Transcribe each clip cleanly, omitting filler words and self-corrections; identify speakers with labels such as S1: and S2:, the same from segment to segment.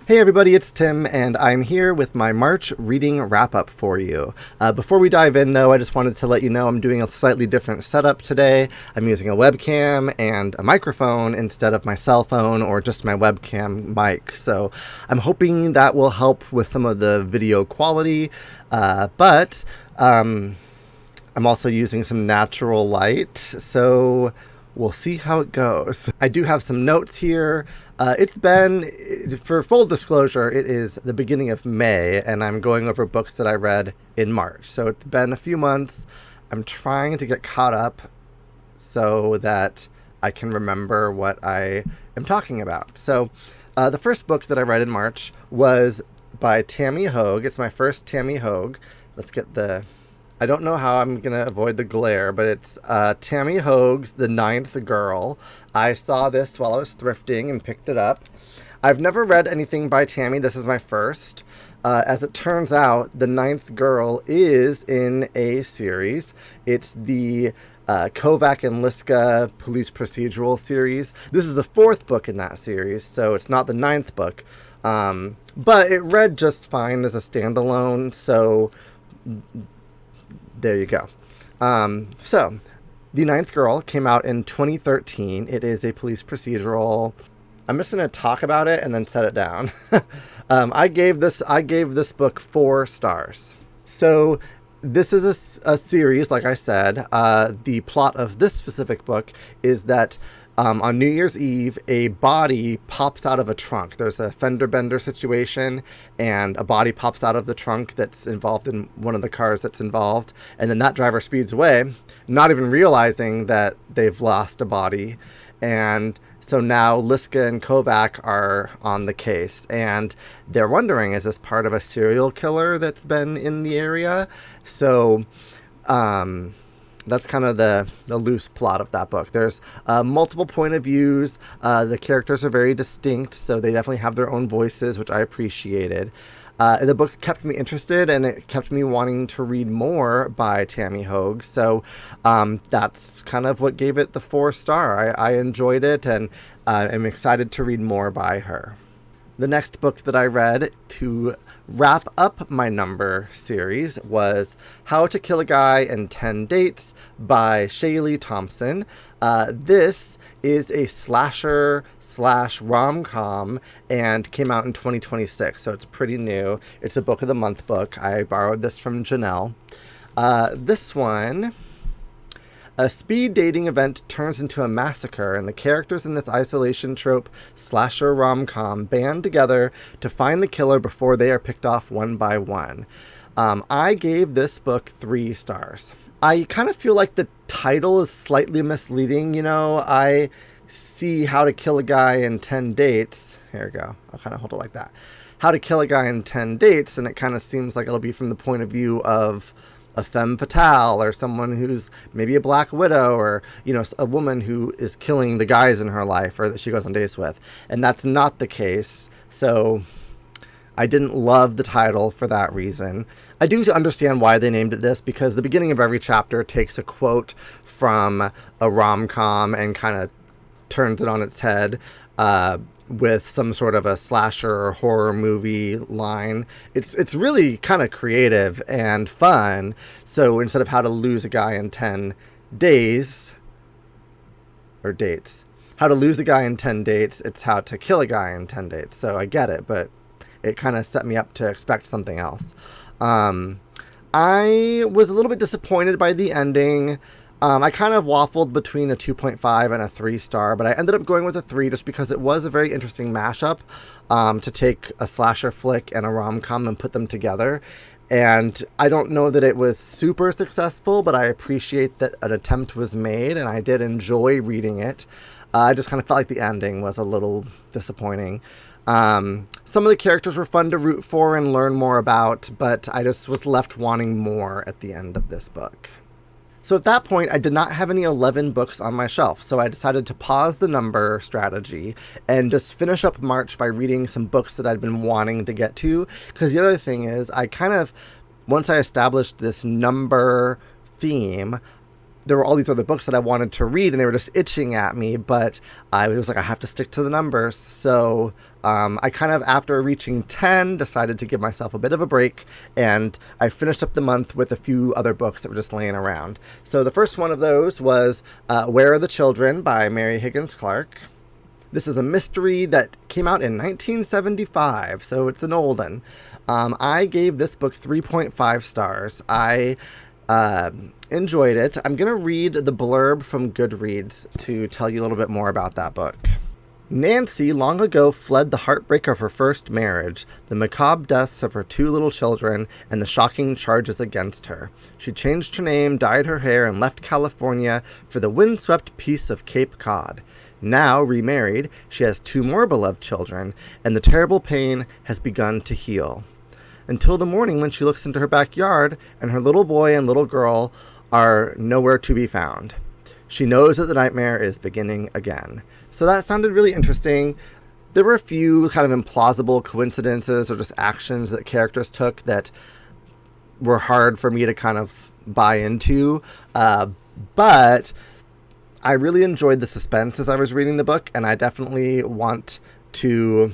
S1: Hey everybody, it's Tim, and I'm here with my March reading wrap-up for you. Before we dive in, though, I just wanted to let you know I'm doing a slightly different setup today. I'm using a webcam and a microphone instead of my cell phone or just my webcam mic, so I'm hoping that will help with some of the video quality, but I'm also using some natural light, so we'll see how it goes. I do have some notes here. It's been, for full disclosure, it is the beginning of May, and I'm going over books that I read in March. So it's been a few months. I'm trying to get caught up so that I can remember what I am talking about. So the first book that I read in March was by Tami Hoag. It's my first Tami Hoag. Let's get the... I don't know how I'm going to avoid the glare, but it's Tami Hoag's The Ninth Girl. I saw this while I was thrifting and picked it up. I've never read anything by Tami. This is my first. As it turns out, The Ninth Girl is in a series. It's the Kovac and Liska police procedural series. This is the fourth book in that series, so it's not the ninth book. But it read just fine as a standalone, so... there you go. So, The Ninth Girl came out in 2013. It is a police procedural. I'm just going to talk about it and then set it down. I gave this book 4 stars. So, this is a series, like I said. The plot of this specific book is that on New Year's Eve, a body pops out of a trunk. There's a fender bender situation, and a body pops out of the trunk that's involved in one of the cars that's involved. And then that driver speeds away, not even realizing that they've lost a body. And so now Liska and Kovac are on the case, and they're wondering, is this part of a serial killer that's been in the area? So, that's kind of the loose plot of that book. There's multiple point of views. The characters are very distinct, so they definitely have their own voices, which I appreciated. The book kept me interested, and it kept me wanting to read more by Tami Hoag. So that's kind of what gave it the 4-star. I enjoyed it, and I'm excited to read more by her. The next book that I read to wrap up my number series was How to Kill a Guy in 10 Dates by Shailee Thompson. This is a slasher / RomCom and came out in 2026, so it's pretty new. It's a book of the month book. I borrowed this from Janelle. This one... a speed dating event turns into a massacre, and the characters in this isolation trope slasher rom-com band together to find the killer before they are picked off one by one. I gave this book 3 stars. I kind of feel like the title is slightly misleading. You know, I see How to Kill a Guy in 10 Dates. Here we go. I'll kind of hold it like that. How to Kill a Guy in 10 Dates, and it kind of seems like it'll be from the point of view of a femme fatale, or someone who's maybe a black widow, or, you know, a woman who is killing the guys in her life or that she goes on dates with. And that's not the case. So I didn't love the title for that reason. I do understand why they named it this, because the beginning of every chapter takes a quote from a rom-com and kind of turns it on its head, with some sort of a slasher or horror movie line. It's really kind of creative and fun. So instead of How to Lose a Guy in 10 Days, or dates, How to Lose a Guy in 10 Dates, it's How to Kill a Guy in 10 Dates. So I get it, but it kind of set me up to expect something else. I was a little bit disappointed by the ending. I kind of waffled between a 2.5 and a 3-star, but I ended up going with a 3 just because it was a very interesting mashup, to take a slasher flick and a rom-com and put them together. And I don't know that it was super successful, but I appreciate that an attempt was made, and I did enjoy reading it. I just kind of felt like the ending was a little disappointing. Some of the characters were fun to root for and learn more about, but I just was left wanting more at the end of this book. So at that point, I did not have any 11 books on my shelf, so I decided to pause the number strategy and just finish up March by reading some books that I'd been wanting to get to. Because the other thing is, once I established this number theme, there were all these other books that I wanted to read, and they were just itching at me, but I was like, I have to stick to the numbers. So I kind of, after reaching 10, decided to give myself a bit of a break, and I finished up the month with a few other books that were just laying around. So the first one of those was Where Are the Children by Mary Higgins Clark. This is a mystery that came out in 1975, so it's an old one. I gave this book 3.5 stars. I enjoyed it. I'm going to read the blurb from Goodreads to tell you a little bit more about that book. Nancy long ago fled the heartbreak of her first marriage, the macabre deaths of her 2 little children, and the shocking charges against her. She changed her name, dyed her hair, and left California for the windswept peace of Cape Cod. Now, remarried, she has 2 more beloved children, and the terrible pain has begun to heal. Until the morning when she looks into her backyard, and her little boy and little girl are nowhere to be found. She knows that the nightmare is beginning again. So that sounded really interesting. There were a few kind of implausible coincidences or just actions that characters took that were hard for me to kind of buy into, but I really enjoyed the suspense as I was reading the book, and I definitely want to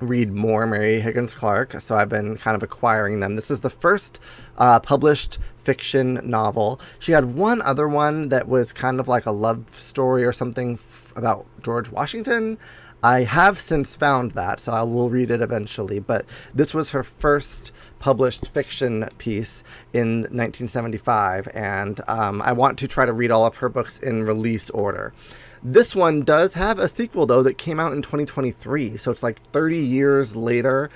S1: read more Mary Higgins Clark, so I've been kind of acquiring them. This is the first published fiction novel. She had one other one that was kind of like a love story or something about George Washington. I have since found that, so I will read it eventually, but this was her first published fiction piece in 1975, and I want to try to read all of her books in release order. This one does have a sequel, though, that came out in 2023, so it's like 30 years later,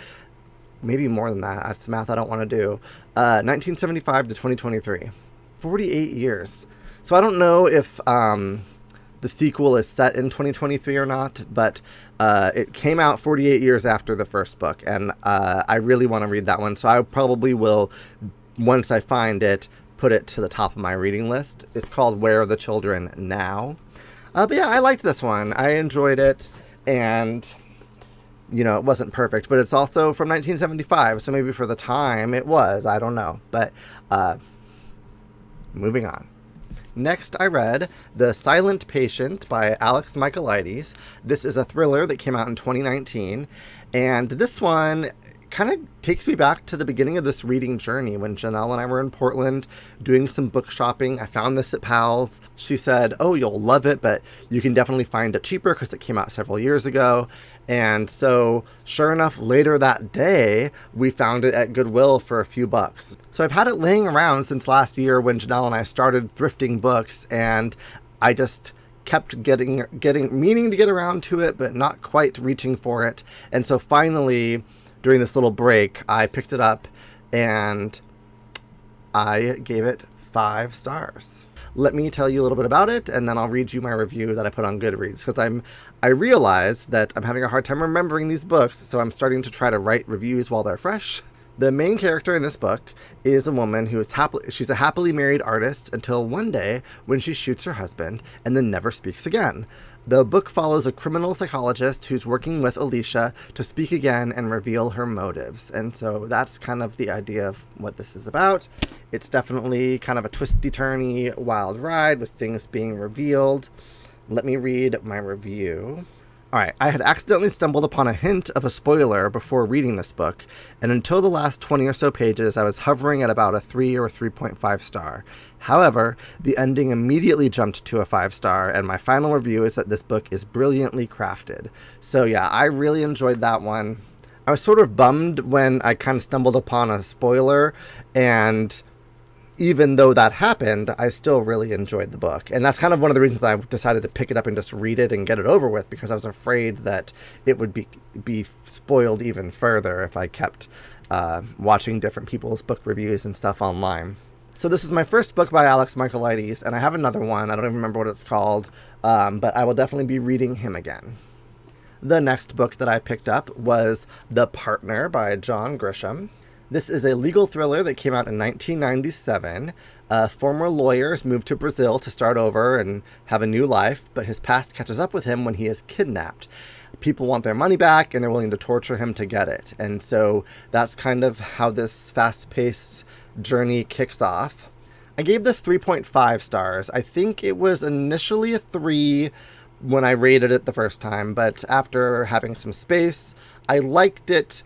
S1: maybe more than that. That's math I don't want to do. 1975 to 2023. 48 years. So I don't know if the sequel is set in 2023 or not, but it came out 48 years after the first book, and I really want to read that one, so I probably will, once I find it, put it to the top of my reading list. It's called Where Are the Children Now? But yeah, I liked this one. I enjoyed it, and, you know, it wasn't perfect, but it's also from 1975, so maybe for the time it was. I don't know. But moving on. Next, I read The Silent Patient by Alex Michaelides. This is a thriller that came out in 2019, and this one kind of takes me back to the beginning of this reading journey when Janelle and I were in Portland doing some book shopping. I found this at Pal's. She said, oh, you'll love it, but you can definitely find it cheaper because it came out several years ago. And so, sure enough, later that day, we found it at Goodwill for a few bucks. So I've had it laying around since last year when Janelle and I started thrifting books, and I just kept meaning to get around to it, but not quite reaching for it. And so finally, during this little break, I picked it up and I gave it 5 stars. Let me tell you a little bit about it, and then I'll read you my review that I put on Goodreads, because I realize that I'm having a hard time remembering these books, so I'm starting to try to write reviews while they're fresh. The main character in this book is a woman who is she's a happily married artist until one day when she shoots her husband and then never speaks again. The book follows a criminal psychologist who's working with Alicia to speak again and reveal her motives. And so that's kind of the idea of what this is about. It's definitely kind of a twisty-turny, wild ride with things being revealed. Let me read my review. All right, I had accidentally stumbled upon a hint of a spoiler before reading this book, and until the last 20 or so pages, I was hovering at about a 3 or 3.5 star. However, the ending immediately jumped to a 5 star, and my final review is that this book is brilliantly crafted. So yeah, I really enjoyed that one. I was sort of bummed when I kind of stumbled upon a spoiler, and even though that happened, I still really enjoyed the book. And that's kind of one of the reasons I decided to pick it up and just read it and get it over with, because I was afraid that it would be spoiled even further if I kept watching different people's book reviews and stuff online. So this is my first book by Alex Michaelides, and I have another one. I don't even remember what it's called, but I will definitely be reading him again. The next book that I picked up was The Partner by John Grisham. This is a legal thriller that came out in 1997. Former lawyer is moved to Brazil to start over and have a new life, but his past catches up with him when he is kidnapped. People want their money back, and they're willing to torture him to get it. And so that's kind of how this fast-paced journey kicks off. I gave this 3.5 stars. I think it was initially a 3 when I rated it the first time, but after having some space, I liked it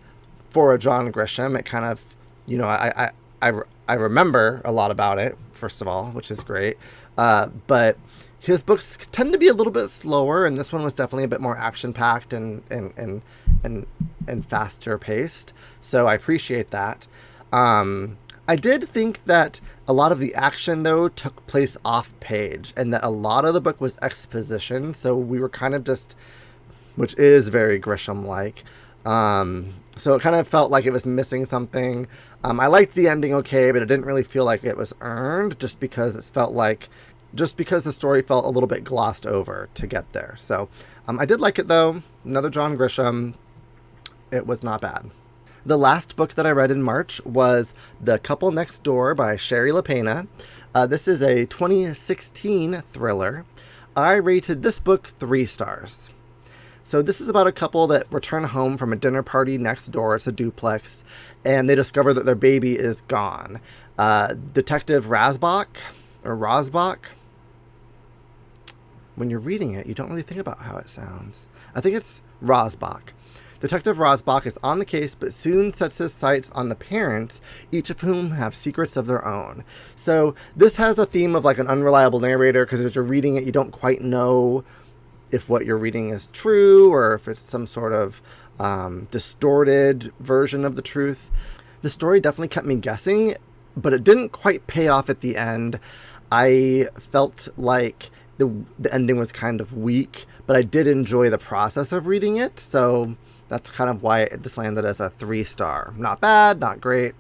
S1: for a John Grisham. It kind of, you know, I remember a lot about it, first of all, which is great. But his books tend to be a little bit slower, and this one was definitely a bit more action-packed and faster paced. So I appreciate that. I did think that a lot of the action, though, took place off-page, and that a lot of the book was exposition, so we were kind of just, which is very Grisham-like. So it kind of felt like it was missing something. I liked the ending okay, but it didn't really feel like it was earned, just because the story felt a little bit glossed over to get there. So I did like it, though. Another John Grisham. It was not bad. The last book that I read in March was The Couple Next Door by Shari Lapena. This is a 2016 thriller. I rated this book 3 stars. So this is about a couple that return home from a dinner party next door. It's a duplex, and they discover that their baby is gone. Detective Rosbach, when you're reading it, you don't really think about how it sounds. I think it's Rosbach. Detective Rosbach is on the case, but soon sets his sights on the parents, each of whom have secrets of their own. So this has a theme of like an unreliable narrator, because as you're reading it, you don't quite know if what you're reading is true or if it's some sort of distorted version of the truth. The story definitely kept me guessing, but it didn't quite pay off at the end. I felt like the ending was kind of weak, but I did enjoy the process of reading it, so that's kind of why it just landed as a 3 star. Not bad, not great.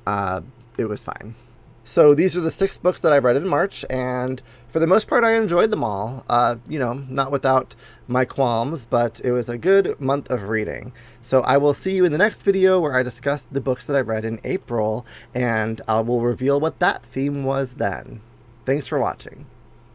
S1: It was fine. So these are the 6 books that I read in March, and for the most part, I enjoyed them all. Not without my qualms, but it was a good month of reading. So I will see you in the next video where I discuss the books that I read in April, and I will reveal what that theme was then. Thanks for watching.